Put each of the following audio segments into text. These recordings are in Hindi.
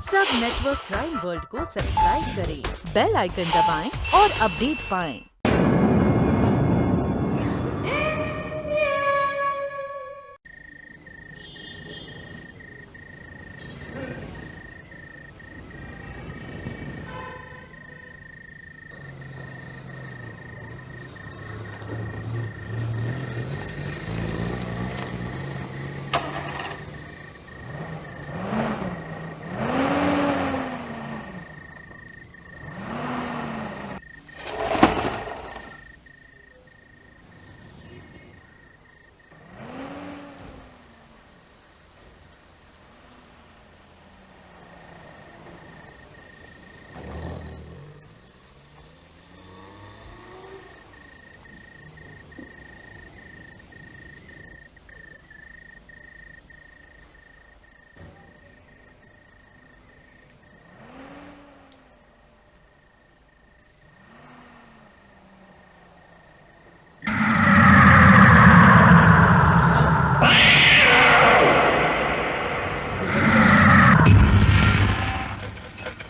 सब नेटवर्क क्राइम वर्ल्ड को सब्सक्राइब करें, बेल आइकन दबाएं और अपडेट पाएं।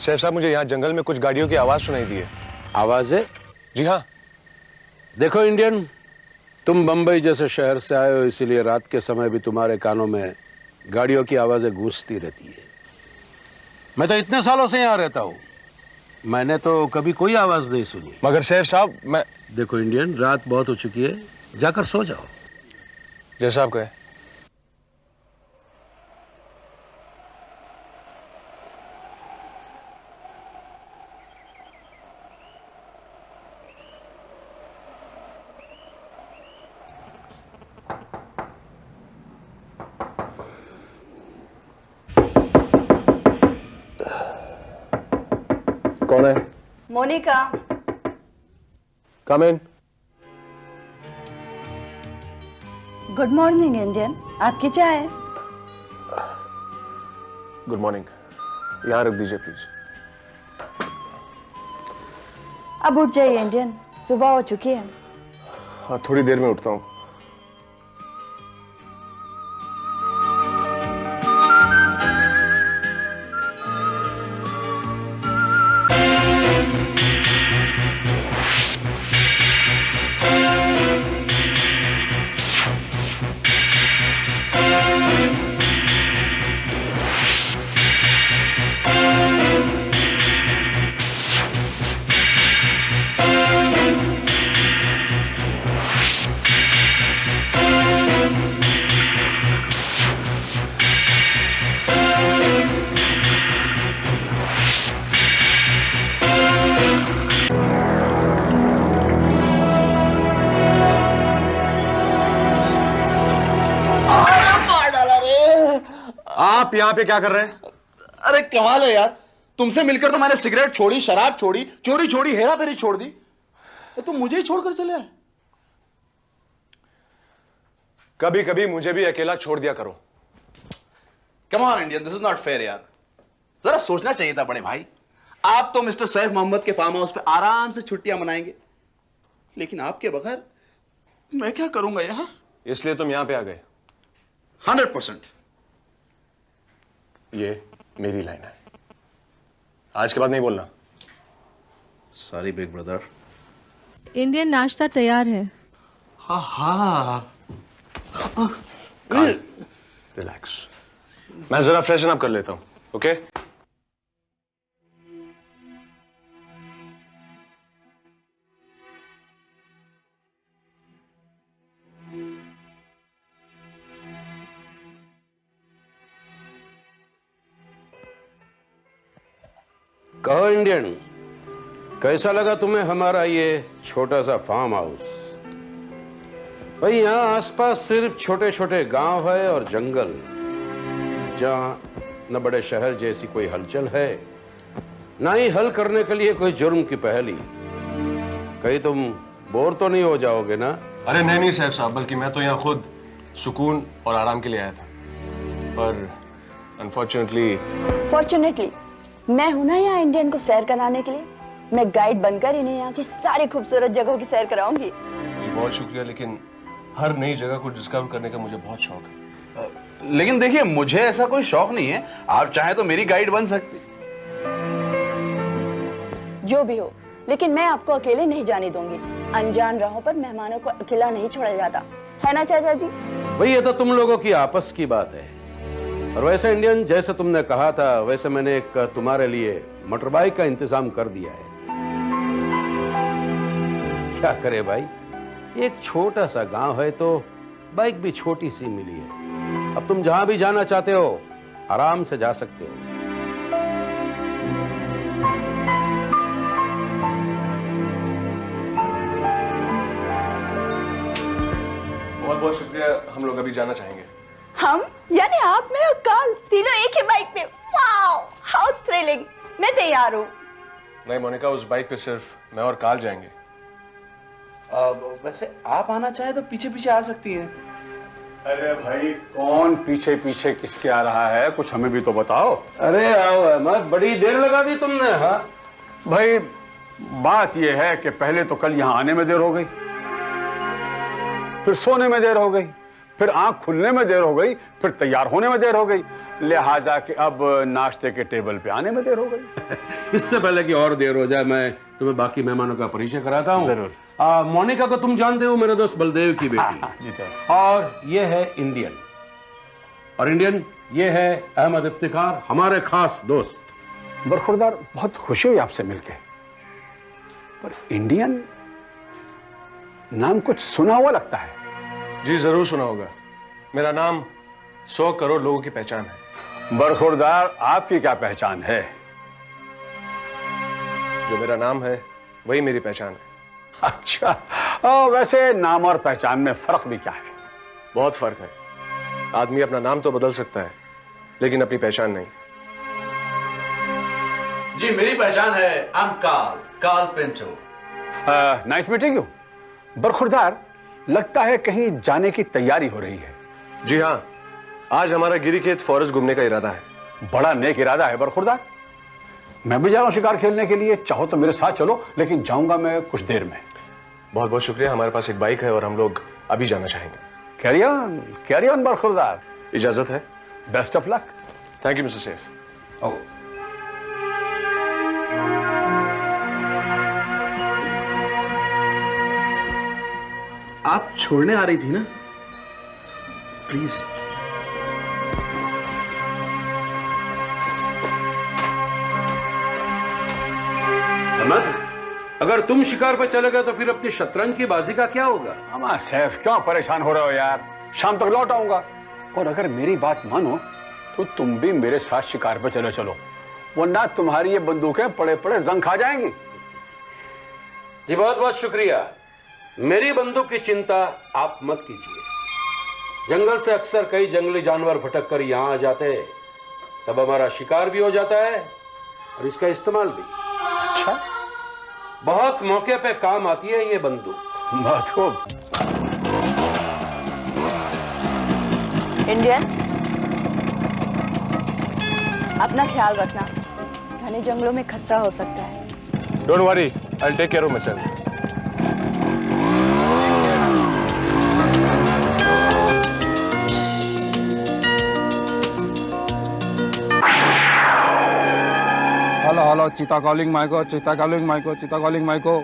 सैफ साहब, मुझे यहाँ जंगल में कुछ गाड़ियों की आवाज सुनाई दी है। आवाज है? जी हाँ। देखो इंडियन, तुम बंबई जैसे शहर से आए हो, इसीलिए रात के समय भी तुम्हारे कानों में गाड़ियों की आवाजें गूंजती रहती है। मैं तो इतने सालों से यहाँ रहता हूँ, मैंने तो कभी कोई आवाज नहीं सुनी। मगर सैफ साहब, मैं... देखो इंडियन, रात बहुत हो चुकी है, जाकर सो जाओ। जैसा आप कहें। कौन है? मोनिका। कम इन। गुड मॉर्निंग इंडियन, आपकी चाय। Good morning. यहाँ रख दीजिए प्लीज। अब उठ जाइए इंडियन, सुबह हो चुकी है। हाँ, थोड़ी देर में उठता हूँ। आप यहाँ पे क्या कर रहे हैं? अरे कमाल है यार, तुमसे मिलकर तो मैंने सिगरेट छोड़ी, शराब छोड़ी, चोरी छोड़ी, हेरा फेरी छोड़ दी। तुम मुझे ही छोड़कर चले आए। कभी कभी मुझे भी अकेला छोड़ दिया करो। Come on Indian, this is not fair यार। जरा सोचना चाहिए था बड़े भाई। आप तो मिस्टर सैफ मोहम्मद के फार्म हाउस पे आराम से छुट्टियां मनाएंगे, लेकिन आपके बगैर मैं क्या करूंगा यार। इसलिए तुम यहाँ पे आ गए। 100%। ये मेरी लाइन है, आज के बाद नहीं बोलना। Sorry big brother. इंडियन नाश्ता तैयार है। हाँ हाँ। रिलैक्स, मैं जरा फ्रेशन अप कर लेता हूँ। ओके? कहो इंडियन, कैसा लगा तुम्हें हमारा ये छोटा सा फार्म हाउस? भाई यहाँ आसपास सिर्फ छोटे छोटे गांव है और जंगल, जहाँ न बड़े शहर जैसी कोई हलचल है, ना ही हल करने के लिए कोई जुर्म की पहेली। कहीं तुम बोर तो नहीं हो जाओगे ना? अरे नहीं नहीं सैफ साहब, बल्कि मैं तो यहाँ खुद सुकून और आराम के लिए आया था, पर फॉर्चुनेटली मैं हूं ना यहाँ इंडियन को सैर कराने के लिए। मैं गाइड बनकर इन्हें यहाँ की सारी खूबसूरत जगहों की सैर कराऊंगी। जी बहुत शुक्रिया, लेकिन हर नई जगह को डिस्कवर करने का मुझे बहुत शौक है। लेकिन देखिए, मुझे ऐसा कोई शौक नहीं है, आप चाहें तो मेरी गाइड बन सकती। जो भी हो, लेकिन मैं आपको अकेले नहीं जाने दूंगी। अनजान राहों पर मेहमानों को अकेला नहीं छोड़ा जाता, है ना चाचा जी? भाई ये तो तुम लोगों की आपस की बात है। और वैसे इंडियन, जैसे तुमने कहा था वैसे मैंने एक तुम्हारे लिए मोटर बाइक का इंतजाम कर दिया है। क्या करे भाई, एक छोटा सा गांव है तो बाइक भी छोटी सी मिली है। अब तुम जहां भी जाना चाहते हो आराम से जा सकते हो। बहुत बहुत शुक्रिया, हम लोग अभी जाना चाहेंगे। हम यानी आप, मैं और काल तीनों एक ही बाइक पे? Wow, how thrilling! मैं तैयार हूँ। नहीं मोनिका, उस बाइक पे सिर्फ मैं और काल जाएंगे। वैसे आप आना चाहे तो पीछे पीछे आ सकती हैं। अरे भाई, कौन पीछे पीछे किसके आ रहा है, कुछ हमें भी तो बताओ। अरे आओ अहमद, बड़ी देर लगा दी तुमने। हाँ भाई, बात यह है कि पहले तो कल यहाँ आने में देर हो गई, फिर सोने में देर हो गई, फिर आंख खुलने में देर हो गई, फिर तैयार होने में देर हो गई, लिहाजा कि अब नाश्ते के टेबल पे आने में देर हो गई। इससे पहले कि और देर हो जाए, मैं तुम्हें बाकी मेहमानों का परिचय कराता हूँ। जरूर। मोनिका को तुम जानते हो, मेरे दोस्त बलदेव की बेटी। और ये है इंडियन, और इंडियन ये है अहमद इफ्तिखार, हमारे खास दोस्त। बरखुरदार, बहुत खुशी हुई आपसे मिलके, पर इंडियन नाम कुछ सुना हुआ लगता है। जी जरूर सुना होगा, मेरा नाम 100 करोड़ लोगों की पहचान है। बरखुरदार, आपकी क्या पहचान है? जो मेरा नाम है वही मेरी पहचान है। अच्छा, वैसे नाम और पहचान में फर्क भी क्या है? बहुत फर्क है। आदमी अपना नाम तो बदल सकता है, लेकिन अपनी पहचान नहीं। जी, मेरी पहचान है, I am Kal Pinto. Nice meeting you. बरखुरदार, लगता है कहीं जाने की तैयारी हो रही है। जी हाँ, आज हमारा गिरिखेत फॉरेस्ट घूमने का इरादा है। बड़ा नेक इरादा है बरखुरदार। मैं भी जा रहा हूं शिकार खेलने के लिए, चाहो तो मेरे साथ चलो, लेकिन जाऊंगा मैं कुछ देर में। बहुत बहुत शुक्रिया, हमारे पास एक बाइक है और हम लोग अभी जाना चाहेंगे। कैरी ऑन बरखुरदार। इजाजत है। Best of luck. Thank you mister Saif. ओ आप छोड़ने आ रही थी ना, प्लीज। अहमद, अगर तुम शिकार पर चले गए तो फिर अपनी शतरंज की बाजी का क्या होगा? अमा सैफ, क्यों परेशान हो रहे हो यार? शाम तक लौट आऊंगा, और अगर मेरी बात मानो तो तुम भी मेरे साथ शिकार पर चलो, वरना तुम्हारी ये बंदूकें पड़े पड़े जंग खा जाएंगी। जी बहुत बहुत शुक्रिया। मेरी बंदूक की चिंता आप मत कीजिए। जंगल से अक्सर कई जंगली जानवर भटक कर यहां आ जाते हैं, तब हमारा शिकार भी हो जाता है और इसका इस्तेमाल भी। अच्छा, बहुत मौके पे काम आती है ये बंदूक। बहुत खूब। इंडियन, अपना ख्याल रखना, घने जंगलों में खतरा हो सकता है। Don't worry, I will take care of my self. Hello, cheetah calling माइको, चीता कॉलिंग माइको, चीता कॉलिंग माइको।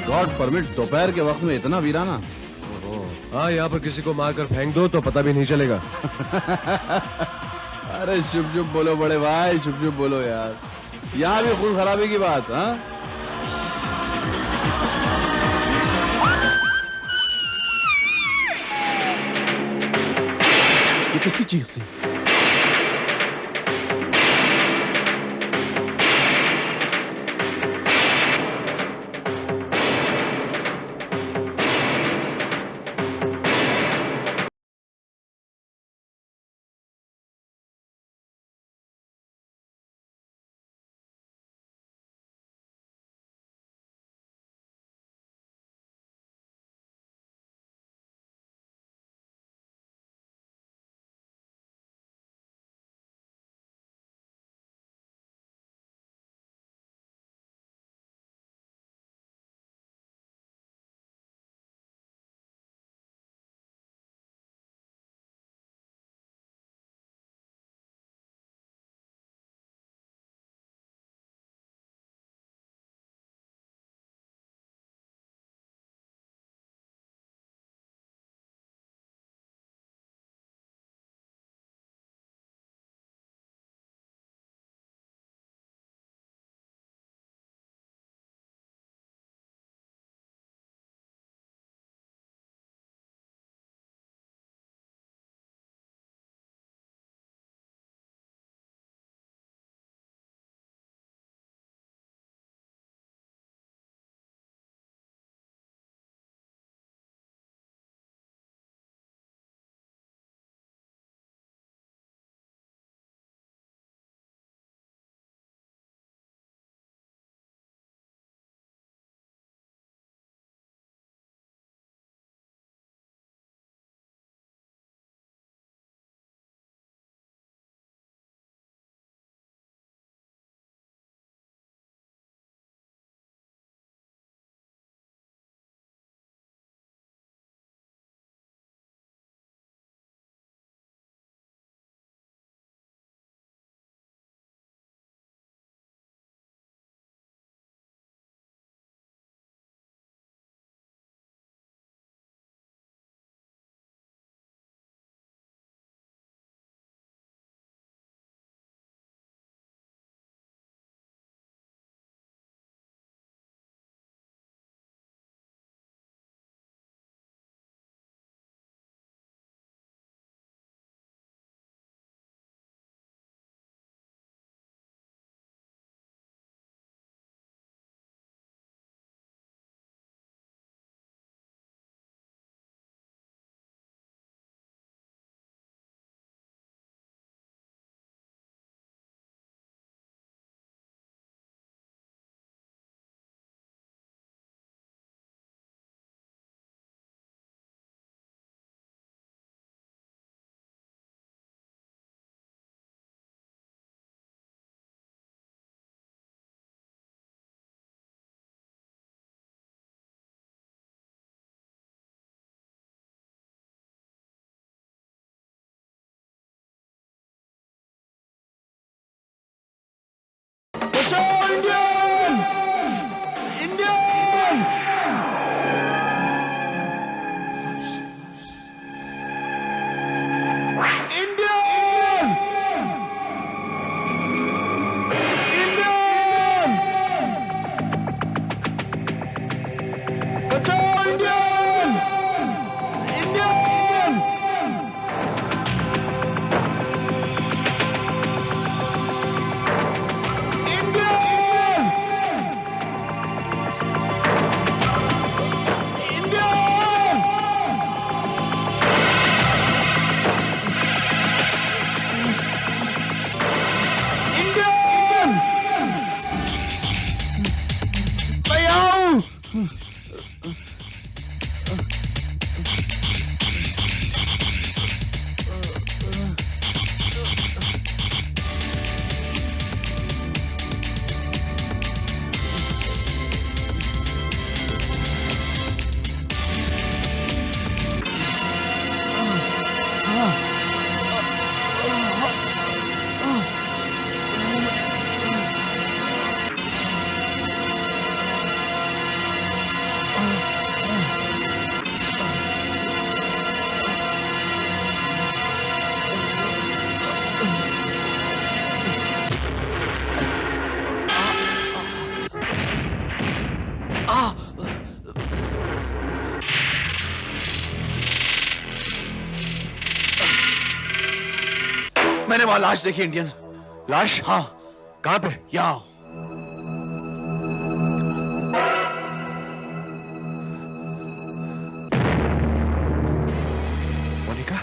गॉड परमिट, दोपहर के वक्त में इतना वीराना। हाँ, यहाँ पर किसी को मारकर फेंक दो तो पता भी नहीं चलेगा। अरे शुभ शुभ बोलो बड़े भाई, शुभ शुभ बोलो यार। यहाँ भी खून खराबी की बात। हाँ, ये किसकी चीख थी? मैंने वहां लाश देखी इंडियन। लाश? हाँ, कहां पे? यहाँ। मोनिका?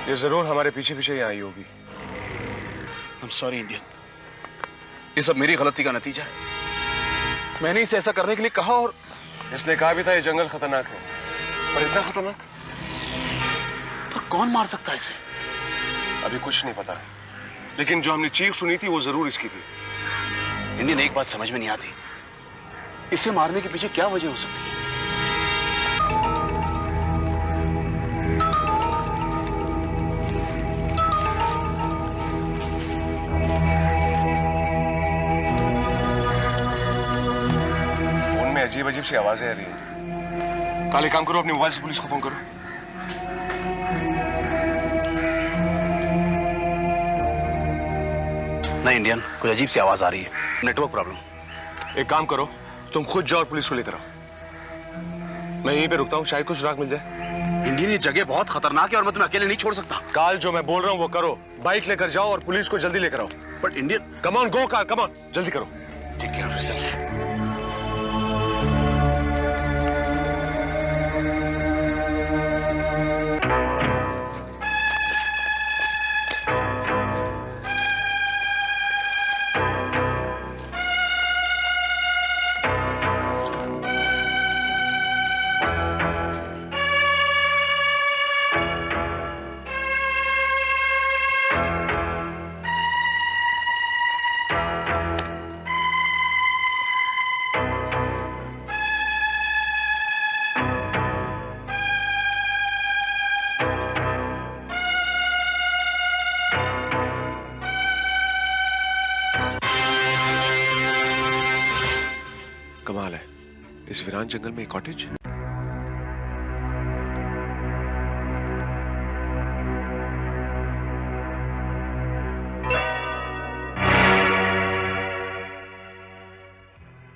ये जरूर हमारे पीछे पीछे ही आई होगी। I'm sorry इंडियन, ये सब मेरी गलती का नतीजा है। मैंने इसे ऐसा करने के लिए कहा और इसने कहा भी था ये जंगल खतरनाक है, पर इतना खतरनाक? पर कौन मार सकता है इसे? अभी कुछ नहीं पता, लेकिन जो हमने चीख सुनी थी वो जरूर इसकी थी। इंडियन, एक बात समझ में नहीं आती, इसे मारने के पीछे क्या वजह हो सकती है? अजीब अजीब सी आवाजें आ रही हैं। काले, काम करो, अपने मोबाइल से पुलिस को फोन करो। नहीं इंडियन, कुछ अजीब सी आवाज आ रही है, नेटवर्क प्रॉब्लम। एक काम करो, तुम खुद जाओ और पुलिस को लेकर आओ। मैं यहीं पे रुकता हूँ, शायद कुछ सुराग मिल जाए। इंडियन, ये जगह बहुत खतरनाक है और मैं तुम्हें अकेले नहीं छोड़ सकता। काल, जो मैं बोल रहा हूँ वो करो, बाइक लेकर जाओ और पुलिस को जल्दी लेकर आओ। But Indian, come on, go call, come on, जल्दी करो। Take care of yourself. कमाल है, इस वीरान जंगल में एक कॉटेज।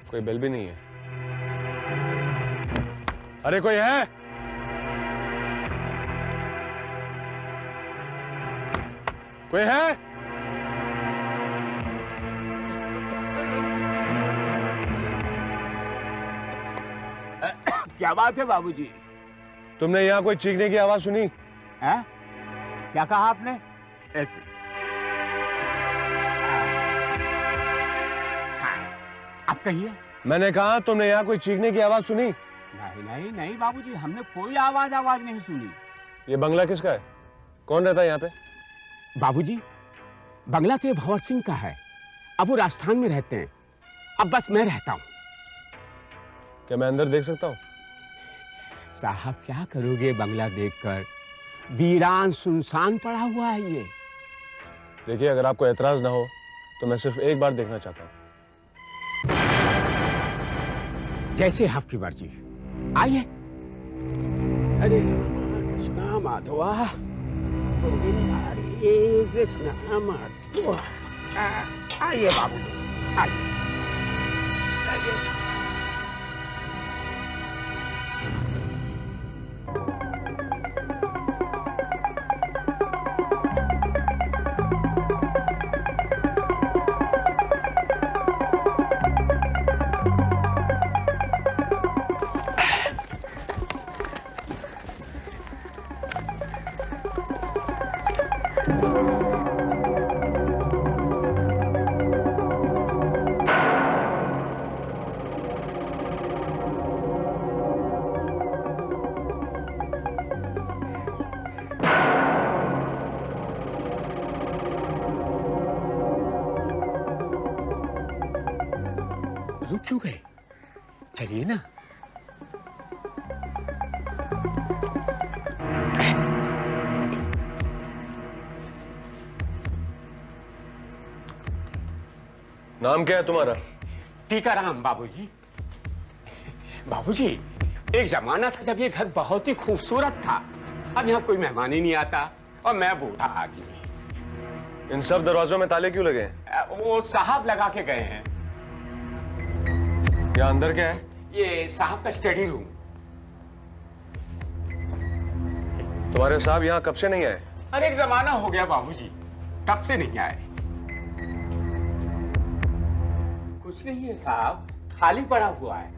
कोई बेल भी नहीं है। अरे कोई है? कोई है? क्या बात है बाबूजी? तुमने यहाँ कोई चीखने की आवाज सुनी? है? क्या कहा आपने? आप कहिए। मैंने कहा तुमने यहाँ कोई चीखने की आवाज सुनी? नहीं नहीं नहीं बाबूजी, हमने कोई आवाज नहीं सुनी। ये बंगला किसका है? कौन रहता है यहाँ पे? बाबूजी, बंगला तो ये भंवर सिंह का है, अब वो राजस्थान में रहते हैं, अब बस मैं रहता हूँ। क्या मैं अंदर देख सकता हूँ? साहब क्या करोगे बंगला देखकर, वीरान सुनसान पड़ा हुआ है ये। देखिए, अगर आपको एतराज ना हो तो मैं सिर्फ एक बार देखना चाहता हूँ। जैसे आपकी मर्जी, आइए। अरे कृष्णा माधवा गोविंद हरे कृष्णा माधवा। आइए बाबू, आइए। क्यों गए? चलिए ना। नाम क्या है तुम्हारा? टीकाराम बाबूजी। बाबूजी, एक जमाना था जब ये घर बहुत ही खूबसूरत था। अब यहाँ कोई मेहमान ही नहीं आता और मैं बूढ़ा आदमी। इन सब दरवाजों में ताले क्यों लगे हैं? वो साहब लगा के गए हैं। यहाँ अंदर क्या है? ये साहब का स्टडी रूम। तुम्हारे साहब यहाँ कब से नहीं आए? अरे एक जमाना हो गया बाबूजी, कब से नहीं आए। कुछ नहीं है साहब, खाली पड़ा हुआ है।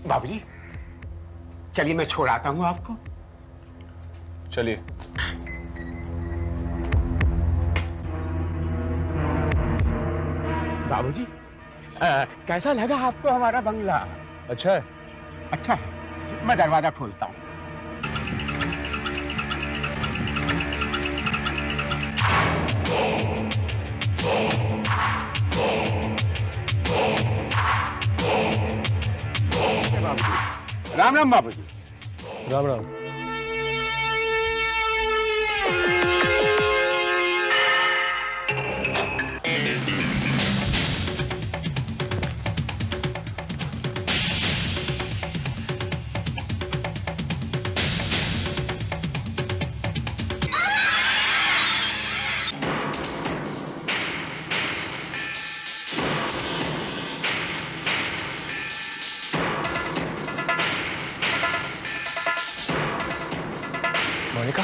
बाबूजी, चलिए मैं छोड़ आता हूं आपको। चलिए। बाबूजी, कैसा लगा आपको हमारा बंगला? अच्छा है। अच्छा है, मैं दरवाजा खोलता हूं। राम राम बाबूजी। राम राम। मोनिका,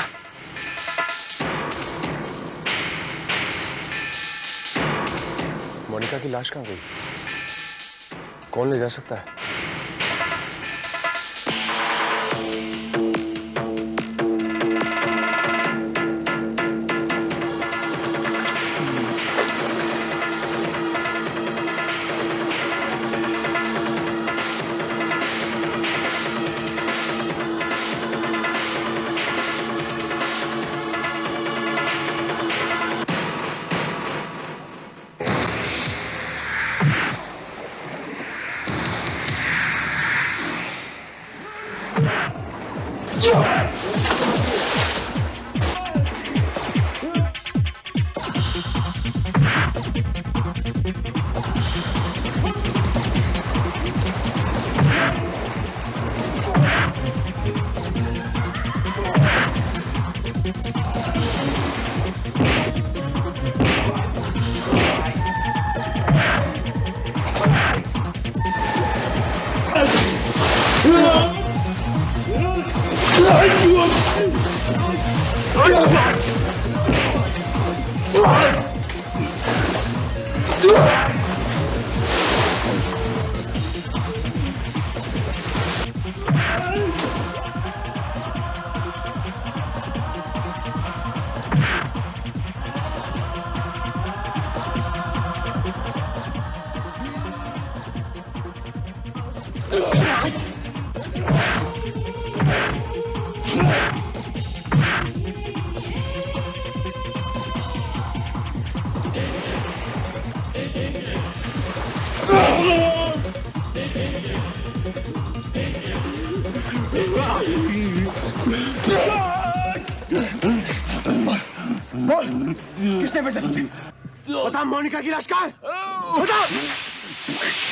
मोनिका की लाश कहाँ गई? कौन ले जा सकता है? किसने भेजा तुझे? बता, मोनिका की लाश कहाँ है? बता।